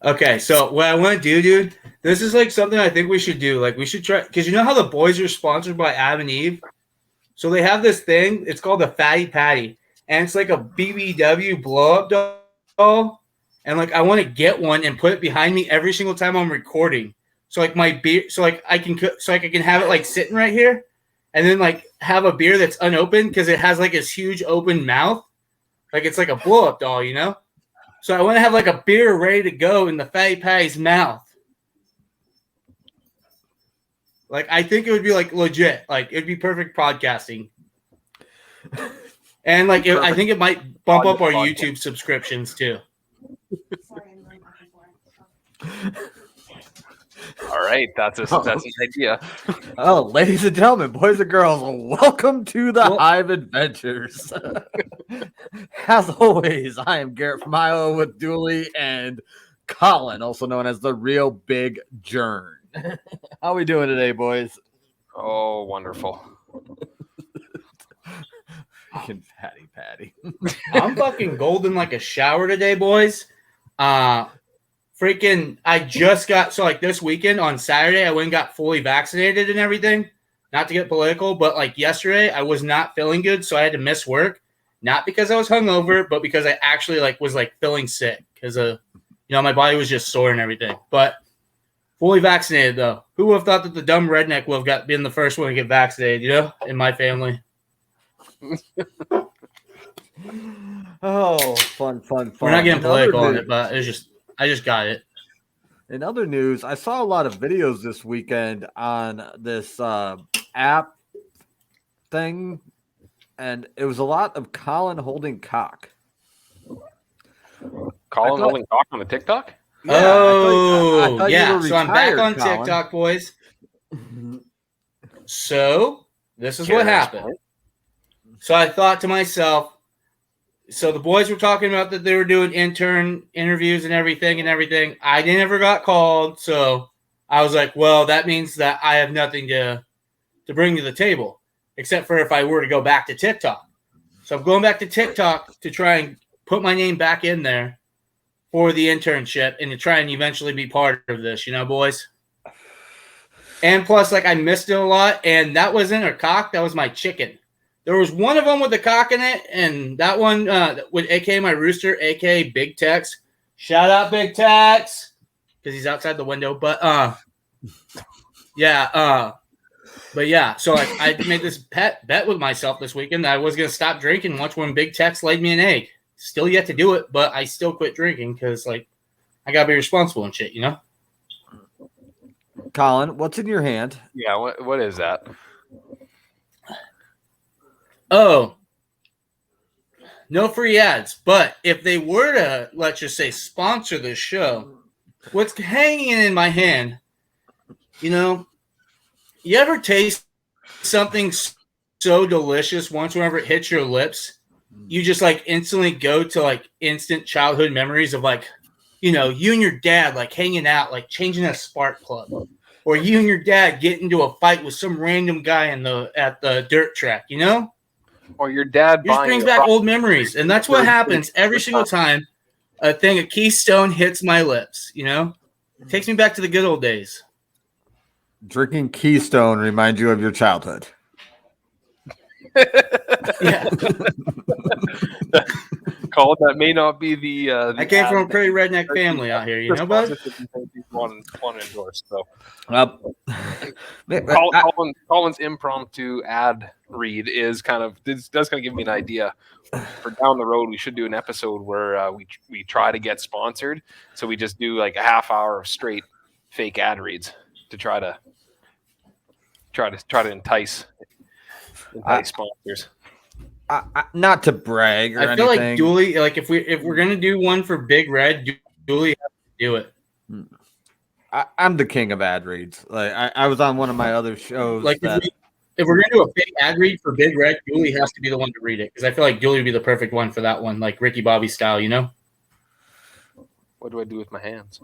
Okay, so what I want to do, dude, this is like something I think we should do. Like, we should try, because you know how the boys are sponsored by Adam and Eve? So they have this thing, it's called the Fatty Patty, and it's like a BBW blow up doll. And like, I want to get one and put it behind me every single time I'm recording. So like my beer, so like I can have it like sitting right here, and then like have a beer that's unopened because it has like this huge open mouth, like it's like a blow up doll, you know. So I want to have like a beer ready to go in the Fatty Patty's mouth. Like, I think it would be like legit. Like, it'd be perfect podcasting. And like, I think it might bump up our YouTube subscriptions too. All right, that's an idea. Oh, ladies and gentlemen, boys and girls, welcome to the Hive Adventures. As always, I am Garrett from Iowa with Dooley and Colin, also known as the Real Big Jern. How we doing today, boys? Oh, wonderful. Fucking Patty. I'm fucking golden like a shower today, boys. Freaking, I just got, so like this weekend on Saturday, I went and got fully vaccinated and everything. Not to get political, but like yesterday, I was not feeling good, so I had to miss work. Not because I was hungover, but because I actually like was like feeling sick because my body was just sore and everything. But fully vaccinated though. Who would have thought that the dumb redneck would have been the first one to get vaccinated? You know, in my family. Oh, fun. We're not getting political on it, but I just got it. In other news, I saw a lot of videos this weekend on this app thing, and it was a lot of Colin holding cock. Colin holding cock on a TikTok? Yeah, I thought yeah. You were so I'm back on Colin. TikTok, boys. So this is what happened. So I thought to myself, so the boys were talking about that they were doing intern interviews and everything. I never got called, so I was like, well, that means that I have nothing to bring to the table, except for if I were to go back to TikTok. So I'm going back to TikTok to try and put my name back in there for the internship and to try and eventually be part of this, boys. And plus, like, I missed it a lot, and that wasn't a cock, that was my chicken. There was one of them with the cock in it, and that one with a.k.a. my rooster, a.k.a. Big Tex. Shout out Big Tex, because he's outside the window. But, so I made this bet with myself this weekend that I was going to stop drinking once when Big Tex laid me an egg. Still yet to do it, but I still quit drinking because, like, I got to be responsible and shit, Colin, what's in your hand? Yeah, what is that? Oh, no free ads. But if they were to, let's just say, sponsor this show, what's hanging in my hand, you ever taste something so delicious once whenever it hits your lips, you just like instantly go to like instant childhood memories of like, you and your dad like hanging out, like changing a spark plug, or you and your dad get into a fight with some random guy at the dirt track, Or your dad just brings back old memories, and that's what happens every single time a thing of Keystone hits my lips. It takes me back to the good old days. Drinking Keystone reminds you of your childhood. Yeah, Colin, that may not be the. I came from a pretty redneck family out here, bud. One endorsed, so. Colin's impromptu ad read does kind of give me an idea for down the road. We should do an episode where we try to get sponsored, so we just do like a half hour of straight fake ad reads to try to entice sponsors. Not to brag or anything. I feel like Dooley, like if we're gonna do one for Big Red, Dooley has to do it. I'm the king of ad reads. Like I was on one of my other shows. Like if we're gonna do a fake ad read for Big Red, Dooley has to be the one to read it because I feel like Dooley would be the perfect one for that one, like Ricky Bobby style, What do I do with my hands?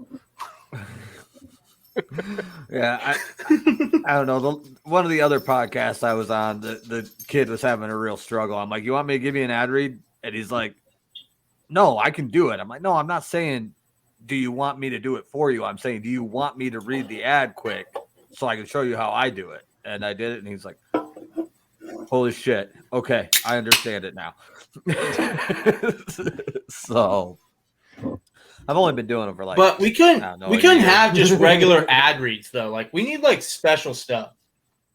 Yeah, I don't know. One of the other podcasts I was on, the kid was having a real struggle. I'm like, you want me to give you an ad read? And he's like, no, I can do it. I'm like, no, I'm not saying do you want me to do it for you? I'm saying, do you want me to read the ad quick so I can show you how I do it? And I did it, and he's like, holy shit. Okay, I understand it now. So I've only been doing it for but we couldn't have just regular ad reads though. Like we need like special stuff.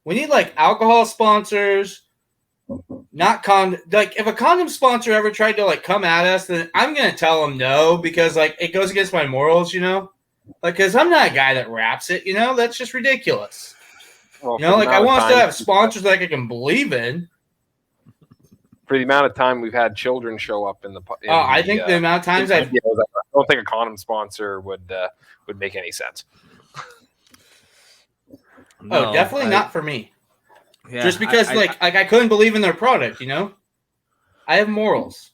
We need like alcohol sponsors, not like if a condom sponsor ever tried to like come at us, then I'm gonna tell them no, because like it goes against my morals, like because I'm not a guy that raps it, that's just ridiculous. Well, like I want us to have sponsors that I can believe in. For the amount of time we've had children show up in the I think the amount of times I don't think a condom sponsor would make any sense. No, definitely not for me. Yeah, just because I couldn't believe in their product, I have morals.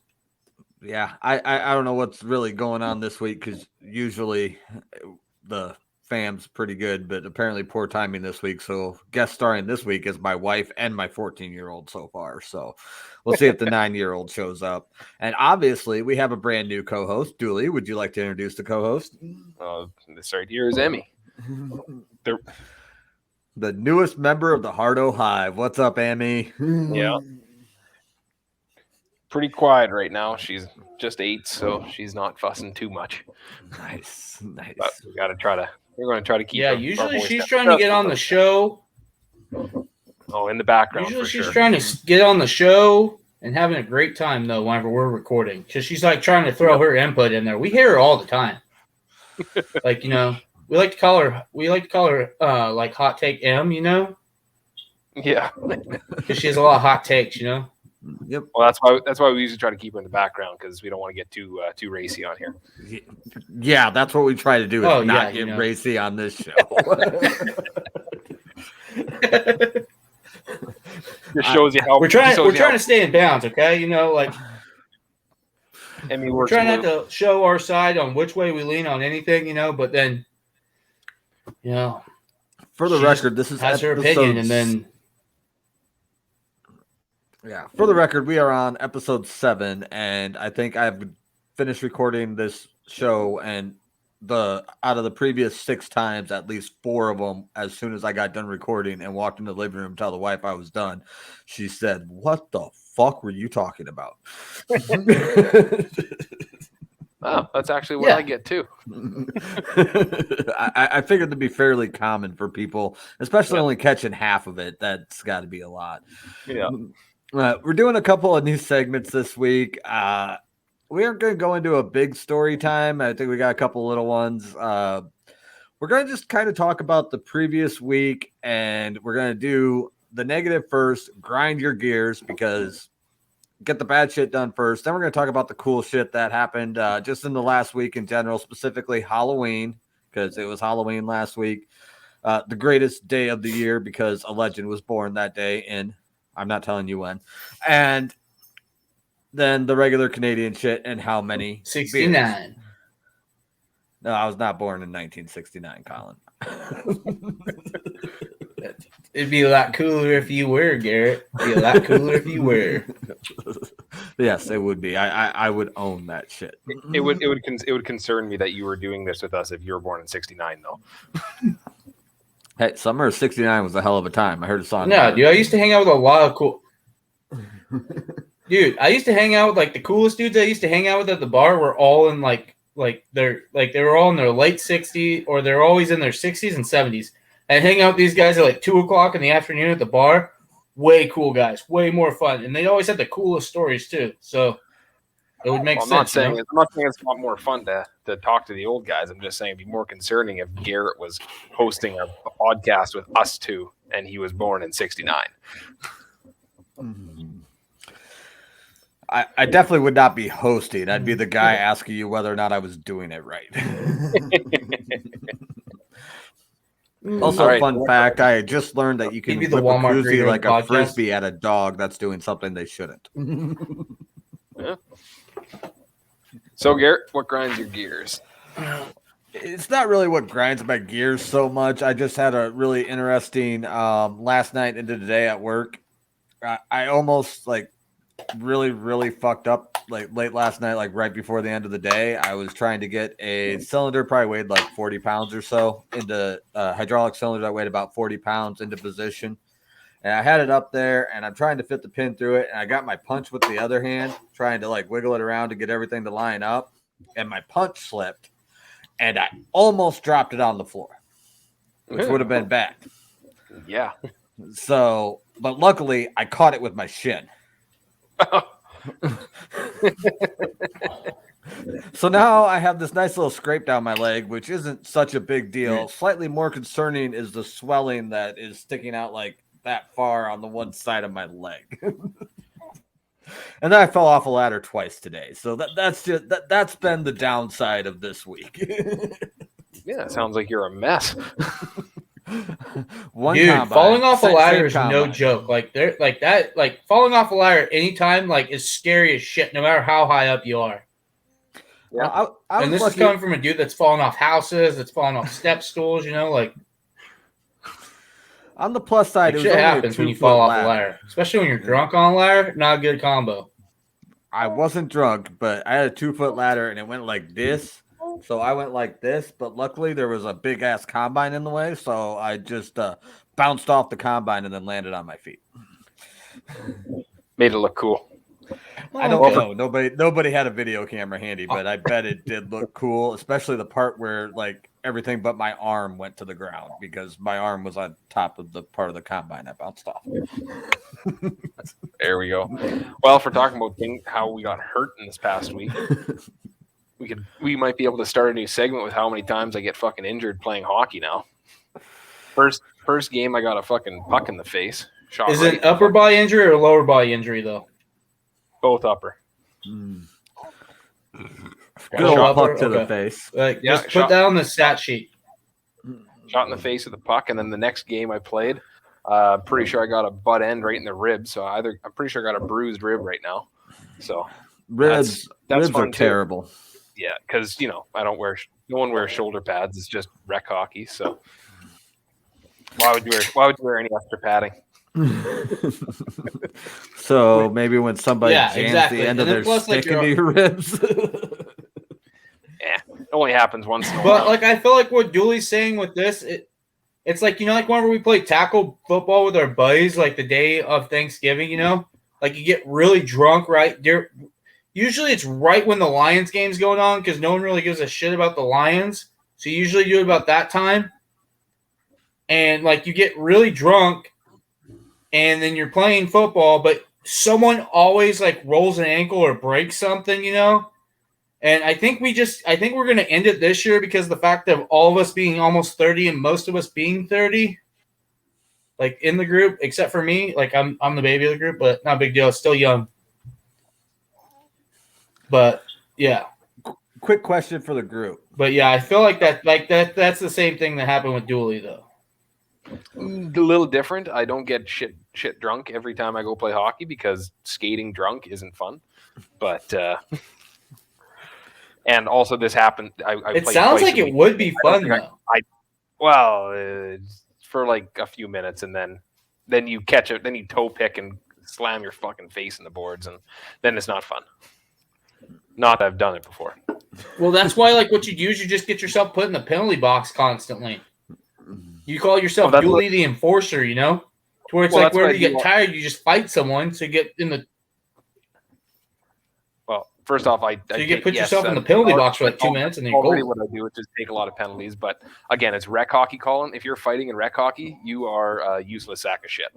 Yeah, I don't know what's really going on this week, because usually the fam's pretty good, but apparently poor timing this week. So guest starring this week is my wife and my 14-year-old so far. So we'll see if the 9-year-old shows up. And obviously we have a brand new co-host. Dooley, would you like to introduce the co-host? This right here is Emmy. The newest member of the Hardo Hive. What's up, Emmy? Yeah. Pretty quiet right now. She's just 8, so she's not fussing too much. Nice. But we're going to try to keep her. Yeah, usually she's trying to get on the show. Oh, in the background. Usually she's trying to get on the show and having a great time, though, whenever we're recording. Because she's like trying to throw her input in there. We hear her all the time. Like, we like to call her like Hot Take M, Yeah. Because she has a lot of hot takes, Yep. Well, that's why we usually try to keep her in the background, because we don't want to get too racy on here. Yeah, that's what we try to do. Is not get racy on this show. Just shows you how we're trying to stay in bounds, okay? Like we're trying not to show our side on which way we lean on anything, but then for the record, this is has her opinion, and then. Yeah, for the record, we are on episode 7, and I think I've finished recording this show, and out of the previous 6 times, at least 4 of them, as soon as I got done recording and walked in the living room to tell the wife I was done, she said, "What the fuck were you talking about?" Oh, that's actually what I get too. I figured it'd be fairly common for people, especially only catching half of it. That's got to be a lot. Yeah. We're doing a couple of new segments this week. We aren't going to go into a big story time. I think we got a couple little ones. We're going to just kind of talk about the previous week, and we're going to do the negative first, grind your gears, because get the bad shit done first. Then we're going to talk about the cool shit that happened just in the last week in general, specifically Halloween, because it was Halloween last week. The greatest day of the year, because a legend was born that day, and I'm not telling you when. And then the regular Canadian shit, and how many 69 beers. No, I was not born in 1969, Colin. It'd be a lot cooler if you were, Garrett. It'd be a lot cooler if you were. Yes, it would be. I would own that shit. It would concern me that you were doing this with us if you were born in 69, though. Hey, summer of 69 was a hell of a time. I heard a song. No, dude, I used to hang out with a lot of cool. Dude, I used to hang out with like the coolest dudes I used to hang out with at the bar were all in they were all in their late 60s, or they're always in their 60s and 70s. And hang out with these guys at like 2:00 in the afternoon at the bar. Way cool guys, way more fun, and they always had the coolest stories too. So it would make sense. I'm not saying it's not more fun to talk to the old guys. I'm just saying it'd be more concerning if Garrett was hosting a podcast with us two and he was born in 69. I definitely would not be hosting. I'd be the guy asking you whether or not I was doing it right. Also, right. Fun fact, I just learned that you can whip a koozie like a frisbee at a dog that's doing something they shouldn't. Yeah. So, Garrett, what grinds your gears? It's not really what grinds my gears so much. I just had a really interesting last night into today at work. I almost really, really fucked up late last night, like right before the end of the day, I was trying to get a cylinder, probably weighed like 40 pounds or so, into hydraulic cylinder that weighed about 40 pounds into position. And I had it up there, and I'm trying to fit the pin through it. And I got my punch with the other hand, trying to like wiggle it around to get everything to line up. And my punch slipped, and I almost dropped it on the floor, which would have been bad. Yeah. So, but luckily, I caught it with my shin. So now I have this nice little scrape down my leg, which isn't such a big deal. Slightly more concerning is the swelling that is sticking out like that far on the one side of my leg. And then I fell off a ladder twice today. So that's been the downside of this week. Yeah, it sounds like you're a mess. Dude, falling off a ladder is no joke. Like they're like that, like falling off a ladder anytime, like is scary as shit, no matter how high up you are. Yeah, well, and this is coming from a dude that's fallen off houses, that's fallen off step stools. You know, like on the plus side, shit happens when you fall off a ladder, especially when you're drunk on a ladder. Not a good combo. I wasn't drunk, but I had a 2-foot ladder and it went like this. So I went like this, but luckily there was a big ass combine in the way, so I just bounced off the combine and then landed on my feet. Made it look cool. I don't know. Nobody had a video camera handy, but I bet it did look cool, especially the part where like everything but my arm went to the ground because my arm was on top of the part of the combine I bounced off. There we go. Well, if we're talking about how we got hurt in this past week, we might be able to start a new segment with how many times I get fucking injured playing hockey now. First game, I got a fucking puck in the face. Is it an upper body injury or a lower body injury though? Both upper. Good old puck to the face. Just put that on the stat sheet. Shot in the face with the puck, and then the next game I played, pretty sure I got a butt end right in the rib. So I'm pretty sure I got a bruised rib right now. So ribs are terrible. Yeah, because no one wears shoulder pads. It's just rec hockey. So why would you wear any extra padding? So maybe when somebody jams the end of their stick into your ribs. Yeah, it only happens once in a while. But like I feel like what Dooley's saying with this, it's like like whenever we play tackle football with our buddies, like the day of Thanksgiving, like you get really drunk, right? Usually it's right when the Lions game's going on because no one really gives a shit about the Lions. So you usually do it about that time. And like you get really drunk and then you're playing football, but someone always like rolls an ankle or breaks something, And I think we're going to end it this year because the fact of all of us being almost 30 and most of us being 30, like in the group, except for me, like I'm the baby of the group, but not a big deal. It's still young. But yeah. Quick question for the group. But yeah, I feel like that's the same thing that happened with Dooley though. A little different. I don't get shit drunk every time I go play hockey because skating drunk isn't fun. But and also this happened. It sounds like it would be fun though. For like a few minutes, and then you catch it, then you toe pick and slam your fucking face in the boards, and then it's not fun. Not that I've done it before. Well, that's why like what you do is you just get yourself put in the penalty box constantly. You call yourself Dooley the enforcer, to where it's like whenever you get tired, you just fight someone to get in the. Well, first off, put yourself in the penalty box for like 2 minutes, and then you go. What I do is just take a lot of penalties, but again, it's rec hockey, Colin. If you're fighting in rec hockey, you are a useless sack of shit.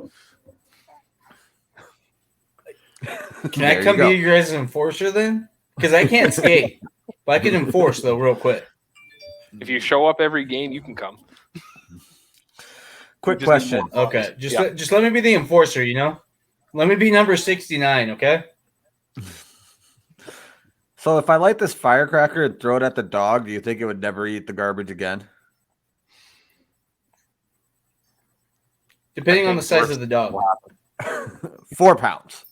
Can I come be your guys' enforcer then? Because I can't skate, but I can enforce though real quick. If you show up every game, you can come. Quick question. Okay, just let me be the enforcer. Let me be number 69. Okay. So if I light this firecracker and throw it at the dog, do you think it would never eat the garbage again? Depending on the size of the dog. 4 pounds.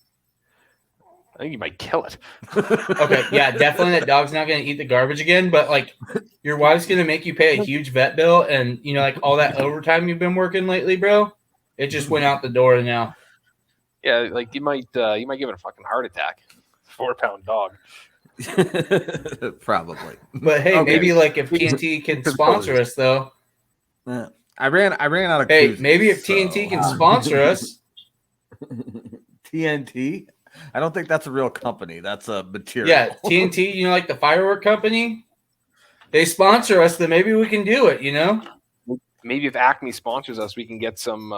I think you might kill it. Okay, yeah, definitely that dog's not going to eat the garbage again, but like your wife's going to make you pay a huge vet bill and like all that overtime you've been working lately, bro, it just went out the door now. Yeah, like you might give it a fucking heart attack. 4-pound dog. Probably. But hey, Okay. maybe like if TNT can sponsor us, though. I ran out of. Hey, koozies, maybe if TNT can sponsor us. TNT. I don't think that's a real company. That's a material. Yeah, TNT. You know, like the firework company. They sponsor us, then maybe we can do it. You know. Maybe if Acme sponsors us, we can get some.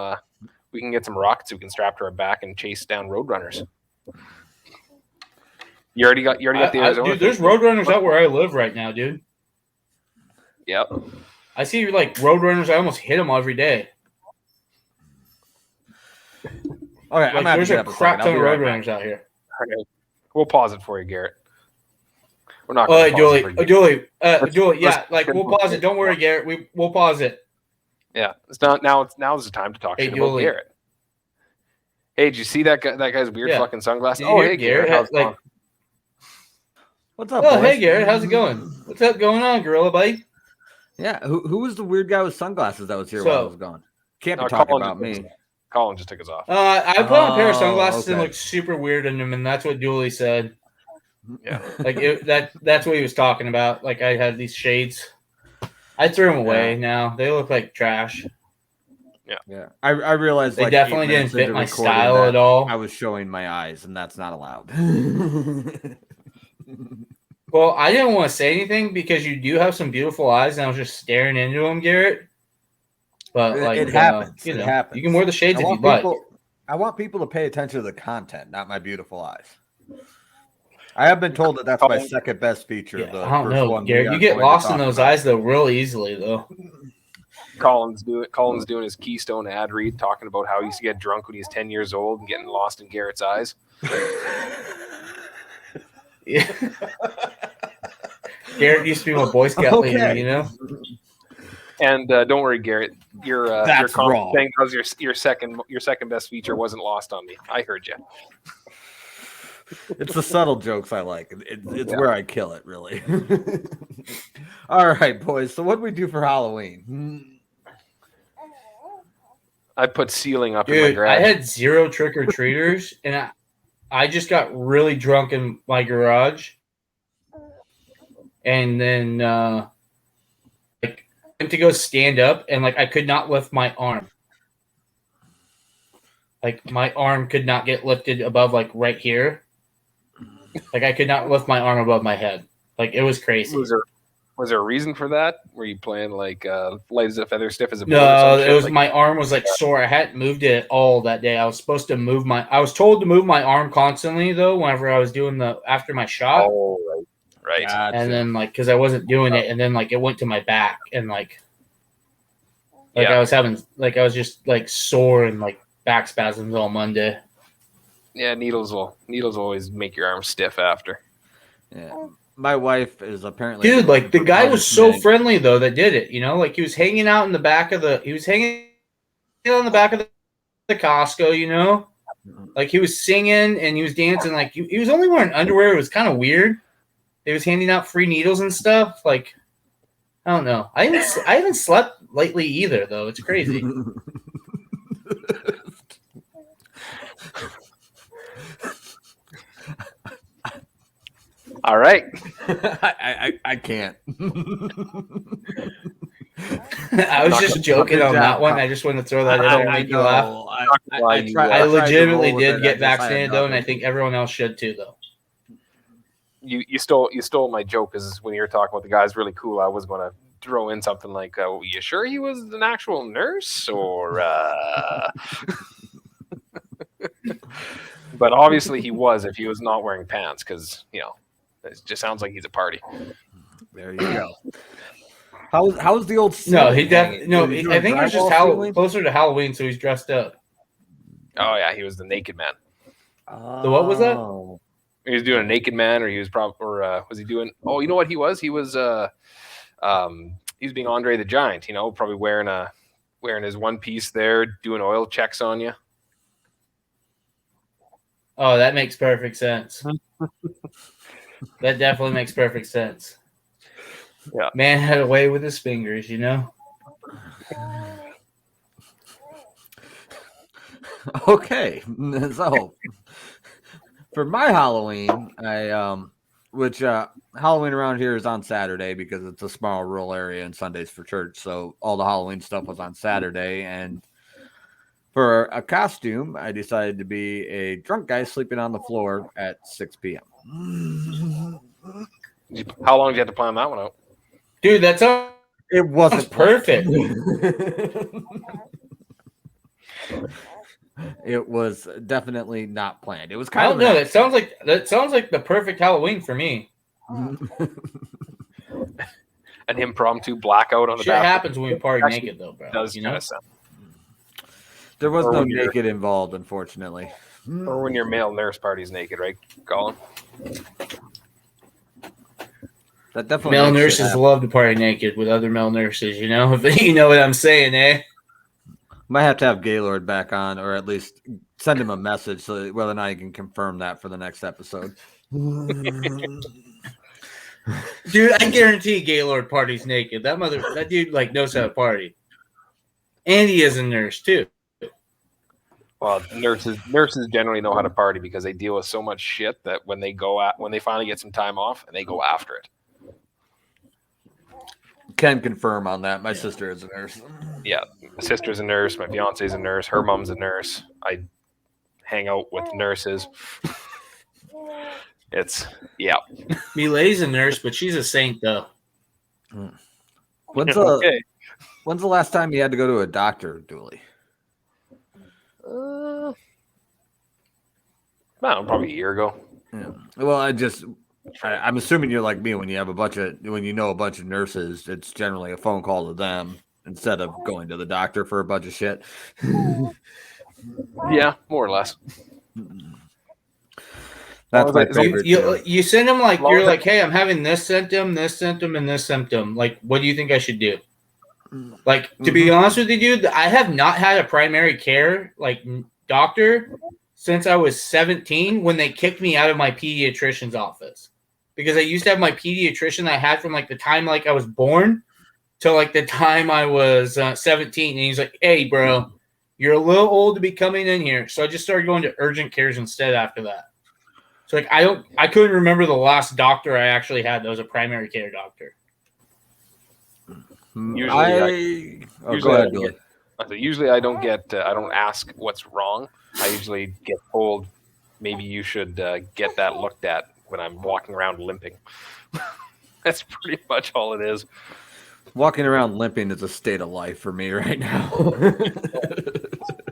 We can get some rockets we can strap to our back and chase down roadrunners. You already got the Arizona. Dude, there's roadrunners out where I live right now, dude. Yep. I see like roadrunners. I almost hit them every day. Okay, Like, there's a crap ton of roadrunners out here. Okay. We'll pause it for you, Garrett. We're not. Oh, Dooley, Dooley, Dooley. Yeah, let's- like we'll pause it. Don't worry, Garrett. We'll pause it. Yeah, it's not now. Now's the time to talk Hey, shit about Dooley. Garrett. Hey, did you see that guy? That guy's weird Yeah. fucking sunglasses. Did you hear Hey, Garrett. How's it going? What's up? Oh, boys? hey, Garrett. How's it going? What's up going on, Gorilla buddy? Yeah, who was the weird guy with sunglasses that was here So- while I was gone? Can't be No, talking Colin about just- me. Colin just took us off. I put on a pair of sunglasses and okay. looked super weird in them, and that's what Dooley said. Yeah. Like that's what he was talking about. Like I had these shades. I threw them away. Now they look like trash. Yeah, I realized They like definitely 8 didn't minutes fit into my recording style that at all. I was showing my eyes, and that's not allowed. Well, I didn't want to say anything because you do have some beautiful eyes, and I was just staring into them, Garrett. But like, it happens. You know, It happens. you can wear the shades if I you'd like. want people to pay attention to the content, not my beautiful eyes. I have been told that that's my second best feature. Yeah, The I don't first know, one Garrett. we You are get going to lost in talk those about. eyes though, real easily though. Colin's doing his Keystone ad read, talking about how he used to get drunk when he was 10 years old and getting lost in Garrett's eyes. Yeah. Garrett used to be my Boy Scout leader, you know. And don't worry, Garrett, your comment wrong. saying that was your second best feature wasn't lost on me. I heard you. It's the subtle jokes I like. It's where I kill it, really. All right, boys. So what do we do for Halloween? I put ceiling up in my Dude, garage. I had 0 trick-or-treaters, and I just got really drunk in my garage. And then like went to go stand up, and like I could not lift my arm. Like my arm could not get lifted above like right here. Like I could not lift my arm above my head. Like it was crazy. Was there a reason for that? Were you playing like light as a feather, stiff as a board? No, it was my arm was like sore. I hadn't moved it at all that day. I was supposed to move I was told to move my arm constantly though. Whenever I was doing after my shot. Oh, right. Gotcha. And then like because I wasn't doing it, and then like it went to my back, and like I was just like sore and like back spasms all Monday. Yeah, needles always make your arm stiff after. Yeah. My wife is apparently Dude, like the guy was so punishment. friendly though that did it. You know, like he was hanging out in the back of the the Costco. You know, like he was singing and he was dancing. Like he was only wearing underwear. It was kind of weird. He was handing out free needles and stuff. Like I don't know. I haven't slept lately either though. It's crazy. All right. I can't. I was just joking on that one. I just wanted to throw that in there and make you laugh. I legitimately did get vaccinated though, and I think everyone else should too though. You stole my joke because when you were talking about the guy's really cool, I was going to throw in something like, you sure he was an actual nurse or but obviously he was if he was not wearing pants because it just sounds like he's a party. There you go. How was the old? No, I I think it was just closer to Halloween, so he's dressed up. Oh yeah, he was the naked man. The what was that? He was doing a naked man, or he was was he doing? Oh, you know what he was? He was being Andre the Giant. Probably wearing his one piece there, doing oil checks on you. Oh, that makes perfect sense. That definitely makes perfect sense. Yeah, man had a way with his fingers, Okay, so For my Halloween, Halloween around here is on Saturday because it's a small rural area and Sundays for church. So all the Halloween stuff was on Saturday. And for a costume, I decided to be a drunk guy sleeping on the floor at 6 p.m. How long did you have to plan that one out? Dude, It wasn't perfect. It was definitely not planned. It was I kind don't know. That sounds like the perfect Halloween for me. An impromptu blackout on the Shit bathroom. happens when we party naked, though, bro. Does kind of sound. There was Or no when you're- naked involved, unfortunately. Or when your male nurse party's naked, right, Colin? That definitely Male makes nurses shit happen. love to party naked with other male nurses, you know? If you know what I'm saying, eh? Might have to have Gaylord back on, or at least send him a message so that whether or not he can confirm that for the next episode. Dude, I guarantee Gaylord parties naked. That dude like knows how to party. And he is a nurse too. Well, nurses generally know how to party because they deal with so much shit that when they finally get some time off and they go after it. Can confirm on that. My sister is a nurse. Yeah, my sister's a nurse. My fiance's a nurse. Her mom's a nurse. I hang out with nurses. Milay's a nurse, but she's a saint though. When's Okay. the last time you had to go to a doctor, Dooley? Probably a year ago. Yeah. Well, I'm assuming you're like me when you know a bunch of nurses, it's generally a phone call to them instead of going to the doctor for a bunch of shit. Yeah, more or less. That's my favorite. You send them like you're like, hey, I'm having this symptom, and this symptom. Like, what do you think I should do? Like, to be honest with you, dude, I have not had a primary care like doctor since I was 17 when they kicked me out of my pediatrician's office. Because I used to have my pediatrician I had from like the time like I was born till like the time I was 17. And he's like, hey, bro, you're a little old to be coming in here. So I just started going to urgent cares instead after that. So like I couldn't remember the last doctor I actually had that was a primary care doctor. Usually I don't ask what's wrong. I usually get told maybe you should get that looked at when I'm walking around limping. That's pretty much all it is. Walking around limping is a state of life for me right now.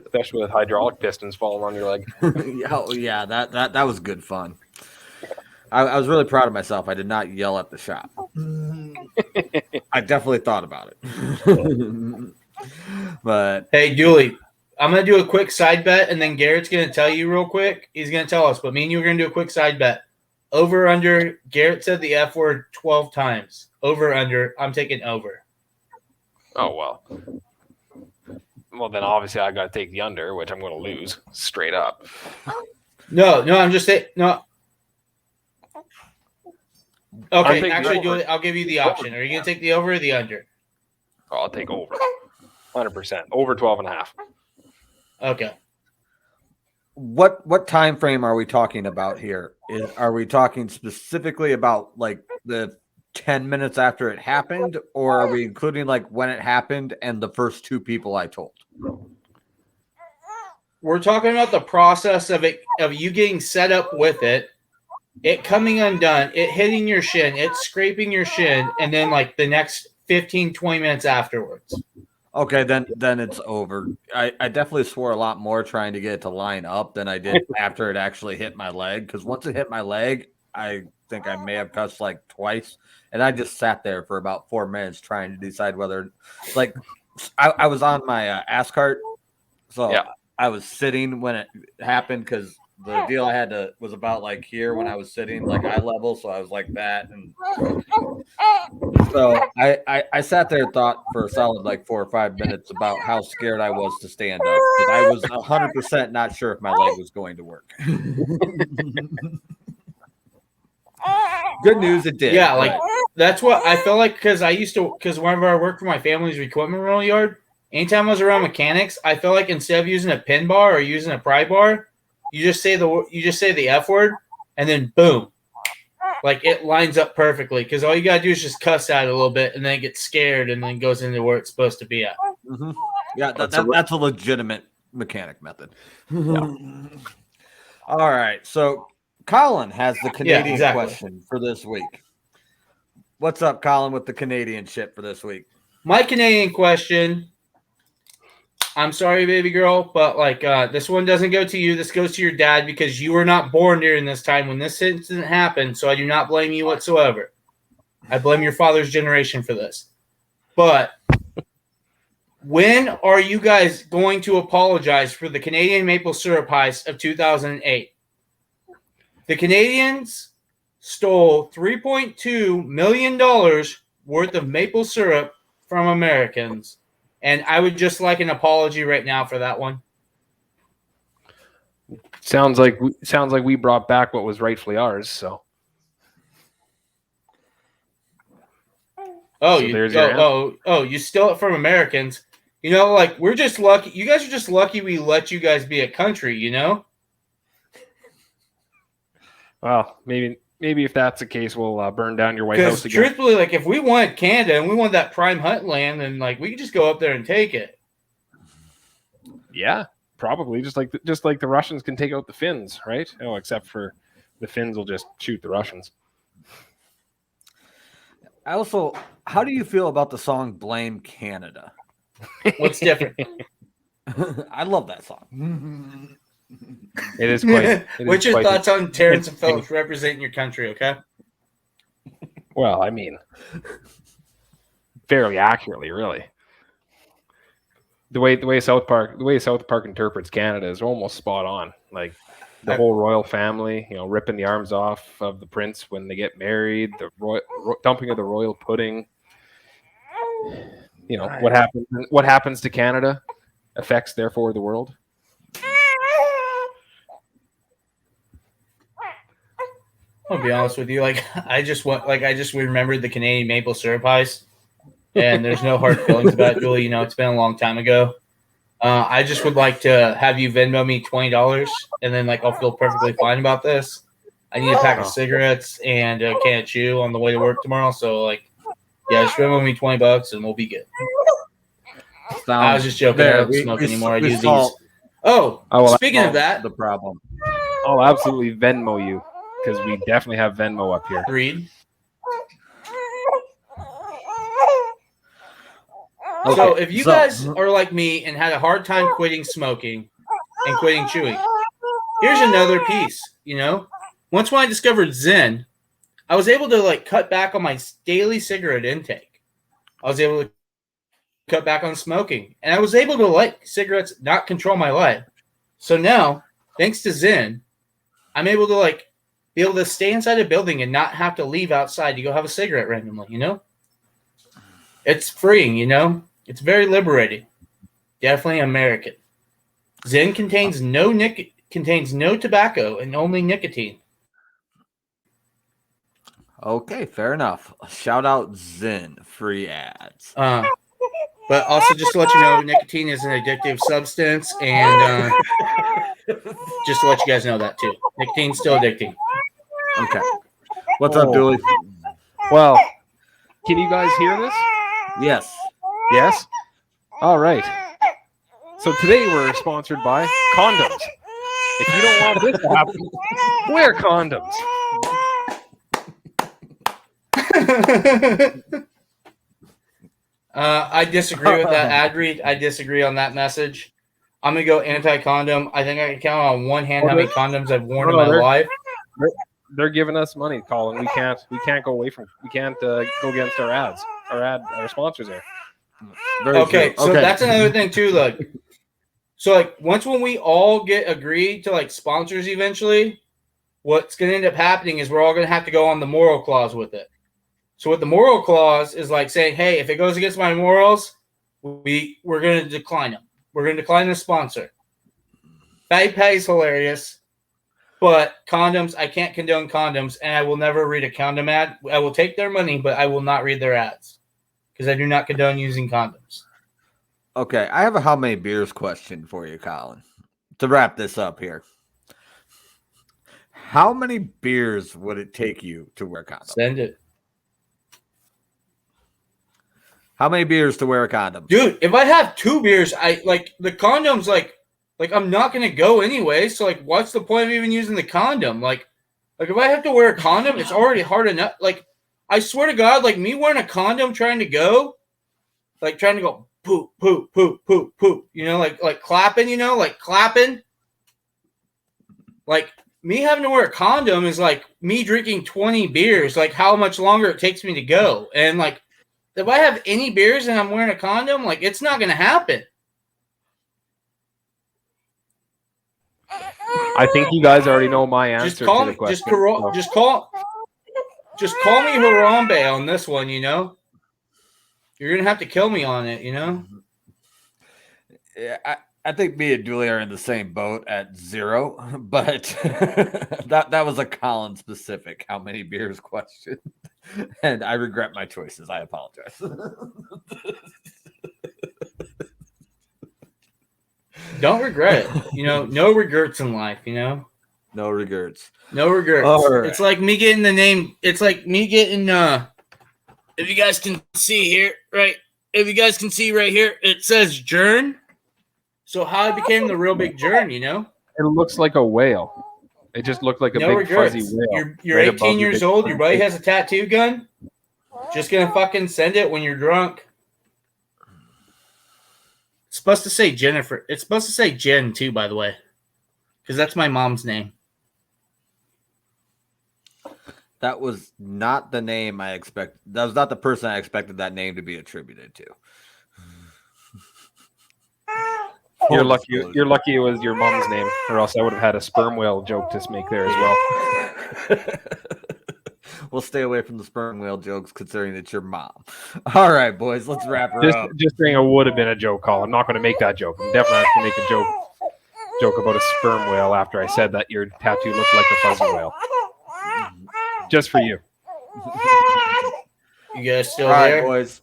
Especially with hydraulic pistons falling on your leg. Yeah, that was good fun. I was really proud of myself. I did not yell at the shop. I definitely thought about it. But hey, Dooley, I'm going to do a quick side bet, and then Garrett's going to tell you real quick. He's going to tell us, but me and you are going to do a quick side bet. Over, under, Garrett said the F word 12 times. Over, under, I'm taking over. Oh, well. Well, then obviously I got to take the under, which I'm going to lose straight up. No, I'm just saying, no. Okay, actually, Dooley, I'll give you the option. Are you going to take the over or the under? Oh, I'll take over. 100%. Over 12.5. Okay. What time frame are we talking about here? Are we talking specifically about like the 10 minutes after it happened, or are we including like when it happened and the first two people I told? We're talking about the process of you getting set up with it coming undone, it hitting your shin, it scraping your shin, and then like the next 15, 20 minutes afterwards. Okay, then it's over. I definitely swore a lot more trying to get it to line up than I did after it actually hit my leg. Because once it hit my leg, I think I may have cussed like twice. And I just sat there for about 4 minutes trying to decide whether, like, I was on my ass cart. So yeah. I was sitting when it happened because the deal I had was about like here when I was sitting, like eye level. So I was like that. And so I sat there and thought for a solid like 4 or 5 minutes about how scared I was to stand up. Because I was 100% not sure if my leg was going to work. Good news, it did. Yeah, like that's what I felt like because whenever I worked for my family's equipment rental yard, anytime I was around mechanics, I felt like instead of using a pin bar or using a pry bar, you just say the F word, and then boom, like it lines up perfectly. Because all you gotta do is just cuss at it a little bit, and then it gets scared, and then goes into where it's supposed to be at. Mm-hmm. Yeah, that's a legitimate mechanic method. Yeah. All right, so Colin has the Canadian question for this week. What's up, Colin, with the Canadian shit for this week? My Canadian question. I'm sorry, baby girl, but like this one doesn't go to you. This goes to your dad because you were not born during this time when this incident happened. So I do not blame you whatsoever. I blame your father's generation for this. But when are you guys going to apologize for the Canadian maple syrup heist of 2008? The Canadians stole $3.2 million worth of maple syrup from Americans. And I would just like an apology right now for that one. Sounds like we brought back what was rightfully ours. So. You stole it from Americans. You know, like we're just lucky. You guys are just lucky we let you guys be a country. You know. Well, maybe if that's the case, we'll burn down your White House again. Truthfully, like if we want Canada and we want that prime hunt land, then like we could just go up there and take it. Yeah, probably just like the Russians can take out the Finns, right? Oh, except for the Finns will just shoot the Russians. Also, how do you feel about the song "Blame Canada"? What's different? I love that song. It is quite. What's your thoughts on Terrence and Phillips representing your country? Okay. Well, I mean, fairly accurately, really. The way South Park interprets Canada is almost spot on. Like the whole royal family, you know, ripping the arms off of the prince when they get married, the dumping of the royal pudding. You know what happens to Canada affects therefore the world. I'll be honest with you. Like I just remembered the Canadian maple syrup heist, and there's no hard feelings about it, Dooley. You know, it's been a long time ago. I just would like to have you Venmo me $20, and then like I'll feel perfectly fine about this. I need a pack of cigarettes and a can of chew on the way to work tomorrow. So like, yeah, just Venmo me $20 and we'll be good. I was just joking. I don't smoke anymore. I do these. Oh, speaking of that, the problem. I'll absolutely Venmo you. Because we definitely have Venmo up here. Agreed. Okay. So if you guys are like me and had a hard time quitting smoking and quitting chewing, here's another piece, you know? Once when I discovered Zen, I was able to like cut back on my daily cigarette intake. I was able to cut back on smoking. And I was able to let cigarettes not control my life. So now, thanks to Zen, I'm able to like be able to stay inside a building and not have to leave outside to go have a cigarette randomly, you know? It's freeing, you know? It's very liberating. Definitely American. Zen contains no tobacco and only nicotine. Okay, fair enough. Shout out Zen, free ads. But also just to let you know, nicotine is an addictive substance, and just to let you guys know that too. Nicotine's still addicting. Okay. What's up, Dooley? Well, can you guys hear this? Yes. Yes? All right. So today we're sponsored by Condoms. If you don't want this to happen, wear condoms. I disagree with that ad read. I disagree on that message. I'm going to go anti-condom. I think I can count on one hand how many condoms I've worn in my life. They're giving us money, Colin. We can't go away from. We can't go against our ads. Our sponsors are. Okay, so that's another thing too. Like, so like once when we all get agreed to like sponsors eventually, what's going to end up happening is we're all going to have to go on the moral clause with it. So what the moral clause is like saying, hey, if it goes against my morals, we're going to decline them. We're going to decline the sponsor. Bag pay is hilarious. But condoms, I can't condone condoms, and I will never read a condom ad. I will take their money, but I will not read their ads because I do not condone using condoms. Okay, I have a how many beers question for you, Colin, to wrap this up here. How many beers would it take you to wear a condom? Send it. How many beers to wear a condom? Dude, if I have 2 beers, I like the condoms like I'm not gonna go anyway. So like what's the point of even using the condom? Like if I have to wear a condom, it's already hard enough. Like I swear to God, like me wearing a condom trying to go poop, poop, poop, poop, poop, like clapping, like clapping. Like me having to wear a condom is like me drinking 20 beers, like how much longer it takes me to go. And like if I have any beers and I'm wearing a condom, like it's not gonna happen. I think you guys already know my answer to the question. Just call me Harambe on this one, You're gonna have to kill me on it, Yeah, I think me and Dooley are in the same boat at 0, but that was a Colin specific how many beers question. And I regret my choices. I apologize. Don't regret it. No regrets in life, No regrets. No regrets. Right. It's like me getting the name. It's like me getting if you guys can see here, right? If you guys can see right here, it says Jern. So how I became the real big Jern, It looks like a whale. It just looked like a big regrets. fuzzy whale. You're 18 years old. Your buddy has a tattoo gun. Just gonna fucking send it when you're drunk. It's supposed to say Jennifer. It's supposed to say Jen too, by the way, because that's my mom's name. That was not the name I expected. That was not the person I expected that name to be attributed to. You're lucky it was your mom's name, or else I would have had a sperm whale joke to make there as well. We'll stay away from the sperm whale jokes considering it's your mom. All right, boys, let's wrap her up. Just saying it would have been a joke, Colin. I'm not going to make that joke. I'm definitely not going to make a joke about a sperm whale after I said that your tattoo looked like a fuzzy whale. Just for you. You guys still All there? right, boys.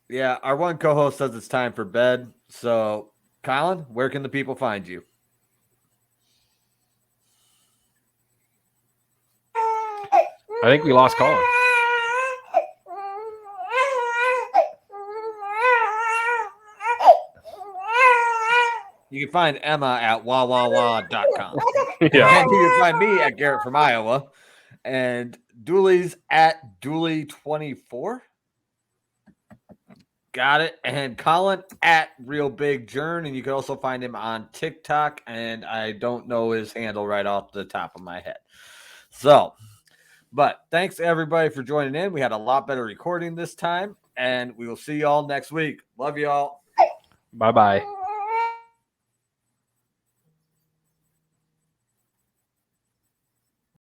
Yeah, our one co-host says it's time for bed. So, Colin, where can the people find you? I think we lost Colin. You can find Emma at wahwahwah.com. Yeah. And you can find me at Garrett from Iowa. And Dooley's at Dooley24. Got it. And Colin at Real Big Jern. And you can also find him on TikTok. And I don't know his handle right off the top of my head. So, but thanks to everybody for joining in. We had a lot better recording this time. And we will see y'all next week. Love y'all. Bye-bye.